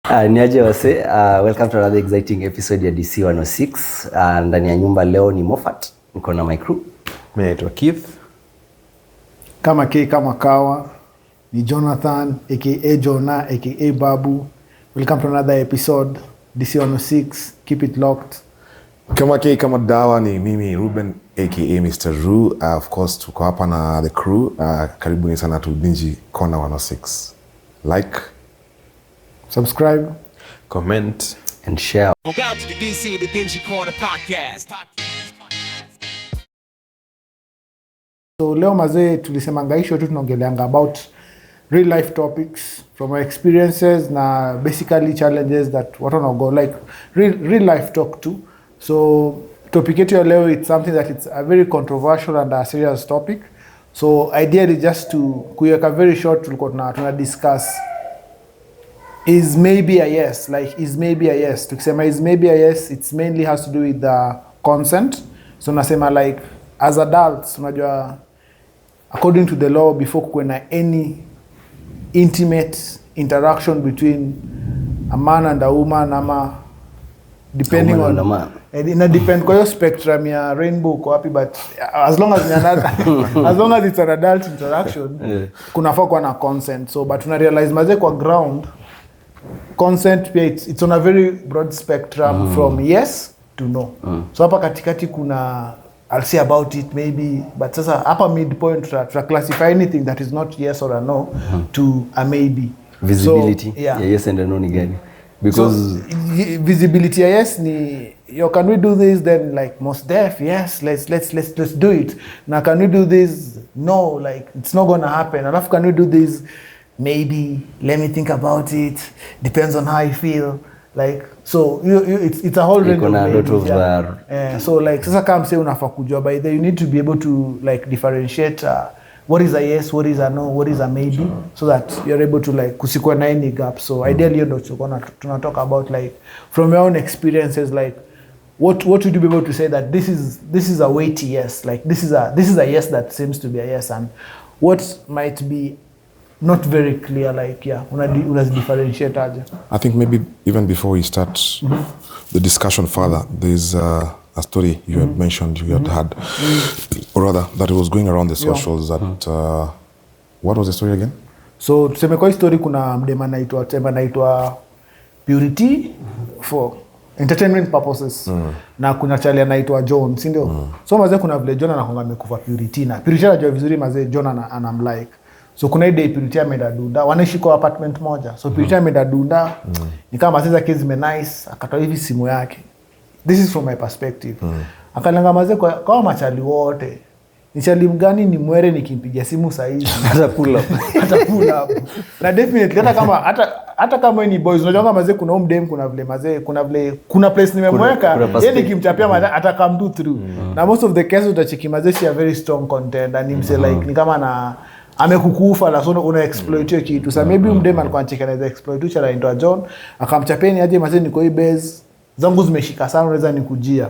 Niaje wase, welcome to another exciting episode ya DC 106. Ndani ya nyumba leo ni Moffat, niko na my crew. Mimi naitwa Keith. Kama K kama Kawa, ni Jonathan aka Jonah aka Babu. Welcome to another episode DC 106. Keep it locked. Kama K kama Dawa, ni mimi Ruben aka Mr. Ru. Of course tuko hapa na the crew. Karibuni sana to Dingy Corner 106. Like, subscribe, comment and share. Welcome to the DC, the Dingy Corner Podcast. So leo mazee tulisemanga hisho tu tunaongeleanga about real life topics from our experiences na basically challenges that watu wanago like real life talk to. So topic yetu ya leo, it's something that it's a very controversial and a serious topic. So ideally just to kuiweka very short, tulikuwa tuna discuss is maybe a yes, like is maybe a yes. Tukisema is maybe a yes, it's mainly has to do with the consent. So nasema like as adults, unajua according to the law, before kuwe na any intimate interaction between a man and a woman, ama depending on the man, ina depend kwa hiyo spectrum ya rainbow kwa wapi, but as long as as long as it's an adult interaction, kunafaa kuwa na consent. So but tuna realize maze kwa ground consent pia it's on a very broad spectrum from yes to no. So hapa katikati kuna I'll say about it maybe, but sasa hapa midpoint to classify anything that is not yes or a no to a maybe. Visibility. So, yeah. Yes and no ni gani? Because so, visibility yes ni can we do this, then like most def yes, let's do it. Now can we do this? No, like it's not gonna happen. Alafu can we do this? Maybe, let me think about it, depends on how I feel. Like so it's a whole range of maybe, yeah. So like sasa kama mse unafaa kujua by the you need to be able to like differentiate what is a yes, what is a no, what is a maybe, so that you're able to like kusikwa na any gap. So ideally you know tuna talk about like from your own experiences, like what would you be able to say that this is a weighty yes, like this is a yes that seems to be a yes, and what might be not very clear, like yeah, una differentiate aje. I think maybe even before we start the discussion further, there's a story you had mentioned, you had or rather that it was going around the socials that what was the story again? So tuseme kwa story kuna mdema naitwa Purity for entertainment purposes, na kuna chali anaitwa John, si ndio? So mazee kuna vile John anakonga amekufa Purity, na Purity anajua vizuri mazee John anamlike. So kuna ile Purity ameenda dunda, wanaishi kwa apartment moja. So Purity ameenda dunda, ni kama sasa kids me nice, akatoa hivi simu yake. This is from my perspective. Akalanga mazee kwa machali wote. Ni chali mgani ni mwere nikimpigia simu saa hizi hata pull up. Na definitely hata kama ni boys, unajua mazee kuna dem, kuna place nimemweka, yeye nikimchapia mazee atakam do through. Na most of the cases utacheki mazee si a very strong contender, ni mse like ni kama na amekukufa la sono una exploit hiyo kitu. So maybe mdema alikuwa anacheka na exploit cha anaitwa John, akamchapeni aje mazee niko hii base zangu zimeshika sana, unaweza nikujia.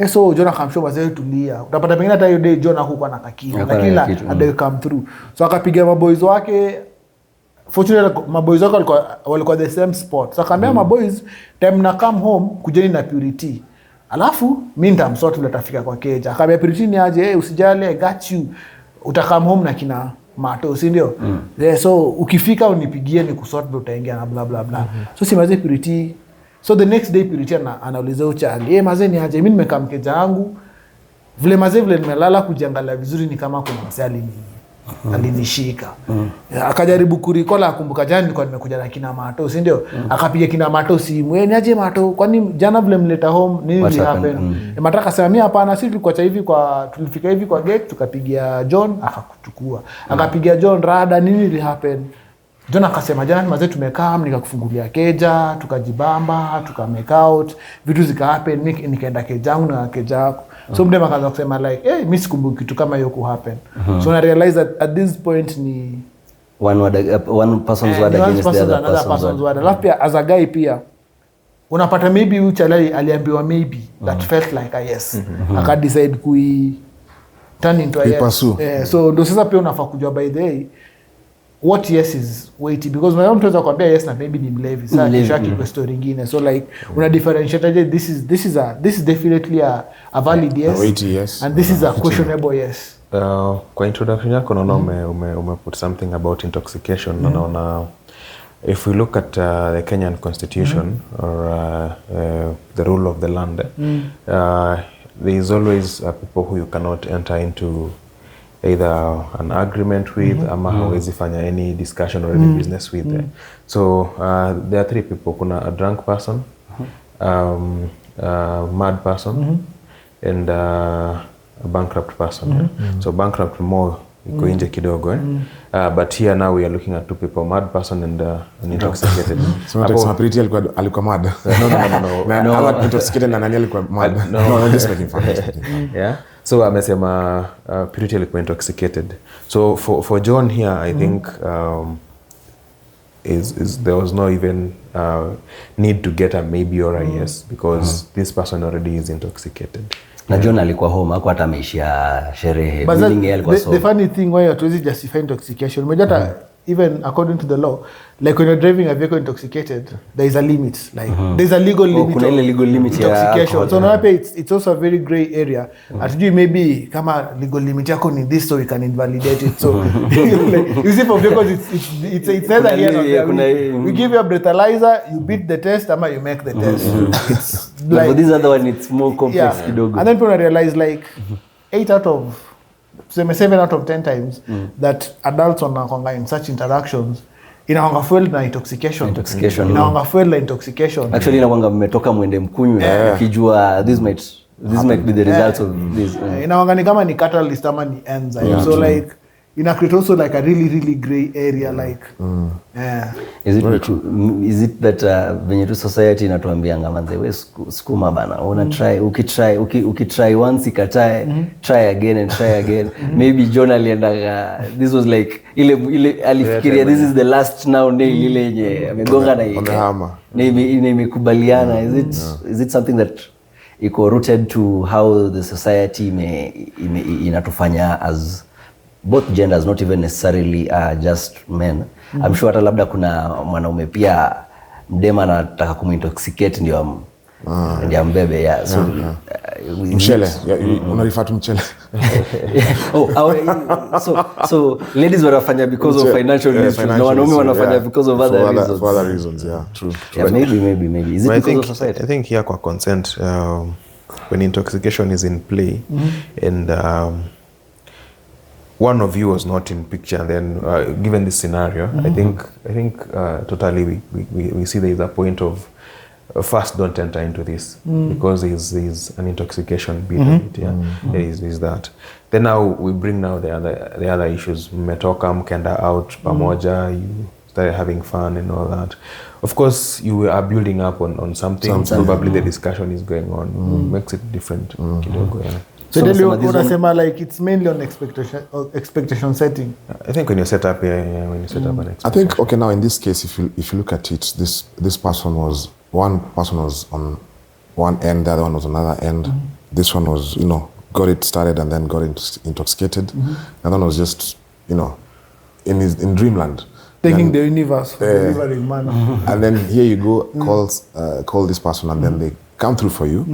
So John akamshow mazee tulia. Utapata pengine hata hiyo day John hakuwa na kakio, lakini adai come through. So akapiga maboys wake. Fortunately maboys wake walikuwa the same spot. So akamwambia maboys, time na come home kujeni na Purity. Alafu mimi nitamsort vile tafika kwa keja. Akamwambia Purity ni aje, usijali, I got you. Utakam home na kina Mato, si ndio? So ukifika unipigie ni kusort vile utaingia na bla bla bla. So si mazee Purity. So the next day Purity anauliza uchali, mazee ni aje, mimi nimekaa mkeja wangu vile mazee vile nimelala kujiangalia vizuri ni kama kuna msali alinishika. Akajaribu kurikola, akumbuka jana nilikuwa nimekuja na kina Mato, si ndio? Akapiga kina Mato simu, ni aje Mato, kwani jana vile mleta home nini li happen? Mato akasema mimi hapana, sisi tulifika hivi kwa gate, tukapigia John akakuchukua. Akapigia John rada, nini li happen? John akasema jana mazee tumekaa, nikakufungulia keja, tukajibamba, tukamake out, vitu zika happen, mimi nikaenda keja yangu na keja yako. So mdema akaanza kusema like, mimi sikumbuki kitu kama hiyo ku happen. So I realized that at this point ni one person's word against the other person's word. Alafu pia as a guy pia unapata maybe huyu chali aliambiwa maybe that felt like a yes. Aka decide turn into a yes. So ndo sasa pia unafaa kujua by the way what yes is weighty, because my mom tunaweza kwambia yes na maybe ni mlevi sasa kishaki kwa story nyingine, so like una differentiate this is definitely a valid yes, a weighty yes, and this is a questionable yes. Kwa introduction yako naona ume put something about intoxication. Naona if we look at the Kenyan constitution or the rule of the land, there is always people who you cannot enter into either an agreement with ama hawezi fanya any discussion or any business with. So there are three people. Kuna a drunk person, mad person, and a bankrupt person. So bankrupt more iko nje kidogo. But here now we are looking at two people, mad person and an intoxicated. So not pretty alikuwa mad. No. Ama intoxicated na nani alikuwa mad. No, just making fun. Yeah. So amesema Purity alikuwa intoxicated. So for John here, I think there was no even need to get a maybe or a yes, because this person already is intoxicated. Na John alikuwa home, hakuwa hata ameishia sherehe. The funny thing why hatuwezi justify intoxication, umejata even according to the law, like when you're driving a vehicle intoxicated, there is a limit, like there's a legal limit. Kuna ile legal limit intoxication. So now it's also a very gray area. Atujui maybe kama legal limit yako ni this, so we can invalidate it. So like, you see for vehicles it's either here or there. We give you a breathalyzer, you beat the test, ama you make the test. It's like, but this other one it's more complex kidogo. And then people realize like 7 out of 10 times that adults wanakonga in such interactions inaonga fuel na intoxication. Inaonga fuel na intoxication. Actually inaonga mmetoka mwende mkunywe ukijua this might be the results of this. Inaonga ni kama ni catalyst ama ni enzyme. So like ina create also like a really gray area like is it that venye tu society inatuambianga manze we skuma bana una try ukitry once ikatae try again and try again. Maybe John alienda this was like ile alifikiria this is the last now nail ile yenye amegonga na imekubaliana. Is it something that iko rooted to how the society inatufanya as both genders, not even necessarily just men. I'm sure hata labda kuna mwanaume pia mdema anataka kumintoxicate ndio mbebe so mchele unarifa tu mchele. So ladies wanafanya because of financial reasons, na wanaume wanafanya because of other reasons. For other reasons, yeah, true. Yeah, maybe is it because of society? I think here kwa consent, when intoxication is in play and one of you was not in picture, and then given this scenario, I think totally we see there is a point of first don't enter into this because there's an intoxication behind it. There is that. Then now we bring now the other issues. Mmetoka mkenda out pamoja, you started having fun and all that. Of course, you are building up on something. Probably the discussion is going on. Makes it different. Kidogo, yeah. So unasema like it's mainly on expectation setting. I think when you set up when you set up an expectation. I think okay, now in this case, if you look at it, this person was one person was on one end, the other one was on another end. This one was got it started and then got intoxicated. The other one was just in dreamland, taking the universe for delivering man. And then here you go, call this person, and then they come through for you.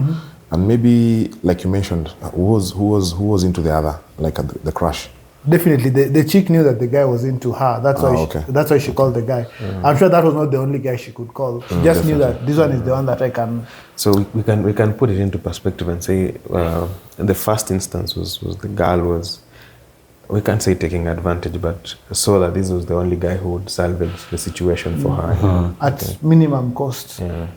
And maybe, like you mentioned, who was into the other, like the crush? Definitely, the chick knew that the guy was into her. That's why she called the guy. I'm sure that was not the only guy she could call. She just knew that this one is the one that I can. So we can put it into perspective and say the first instance was the girl was, we can't say taking advantage, but saw that this was the only guy who would salvage the situation for her. At minimum cost. Yeah.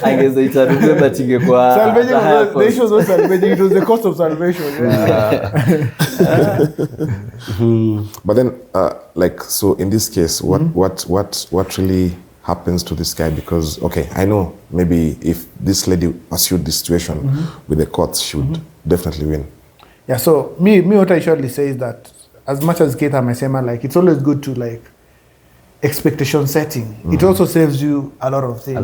I guess it's a reason that you get salvaging. The issue was not salvaging; it was the cost of salvation. But then, so in this case, what really happens to this guy? Because okay, I know maybe if this lady pursued this situation with the courts, she would definitely win. Yeah, so me what I surely say is that as much as Kate amesema, like it's always good to like expectation setting. It also saves you a lot of things.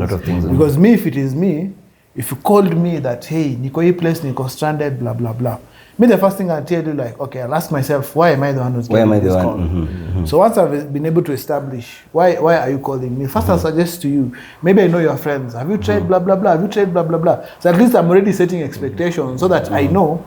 Because if it is me, if you called me that hey, niko hii place niko stranded blah blah blah, Me, the first thing I tell you, like, okay, I'll ask myself, why am I the one who's Why am I getting the this one? call? So once I've been able to establish, why are you calling me? First, I'll suggest to you, maybe I know your friends. Have you tried blah, blah, blah? Have you tried blah, blah, blah? So at least I'm already setting expectations so that I know,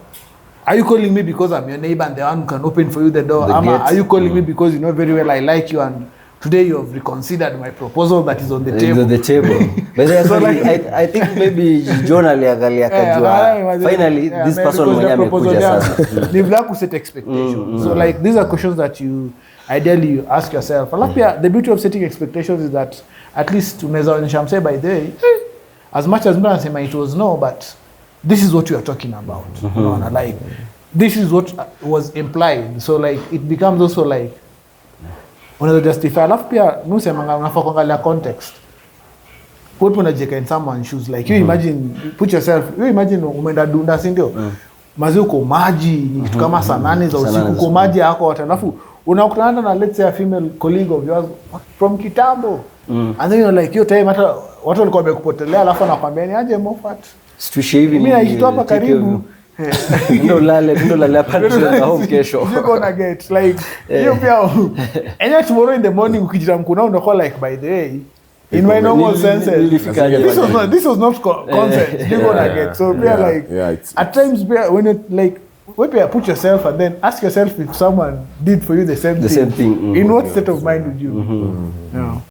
are you calling me because I'm your neighbor and the one who can open for you the door? Are you calling me because you know very well I like you and today you have reconsidered my proposal that is on the table? On the table. But so like, I think maybe John aliangalia kajua finally this person mwenye amekuja sasa. Ni vile kuset expectations. So like these are questions that you ideally you ask yourself. Alafu the beauty of setting expectations is that at least unaweza onyesha msee by the way, as much as mtu anasema it was no, but this is what you are talking about. Like this is what was implied. So like it becomes also like unaweza justify. Alafu pia nusemanga unafaa kuangalia context. Put unajeka in someone's shoes, like you imagine, put yourself, you imagine umeenda dunda, si ndio? Mazi uko maji ni kitu kama saa 8 za usiku, uko maji yako wote, alafu unakutana na let's say a female colleague of yours from kitambo, and then you're like hiyo time hata watu walikuwa wamekupotelea, alafu anakwambia ni aje Moffat situation hivi mimi naishi hapa karibu, ndio lale hapa ndio home kesho you're gonna get like hiyo pia and tomorrow in the morning ukijira mkuna unakuwa like by the way, in my normal senses, this was not consent. You're gonna get so like at times when you like put yourself and then ask yourself if someone did for you the same thing. In what state of mind would you? Yeah.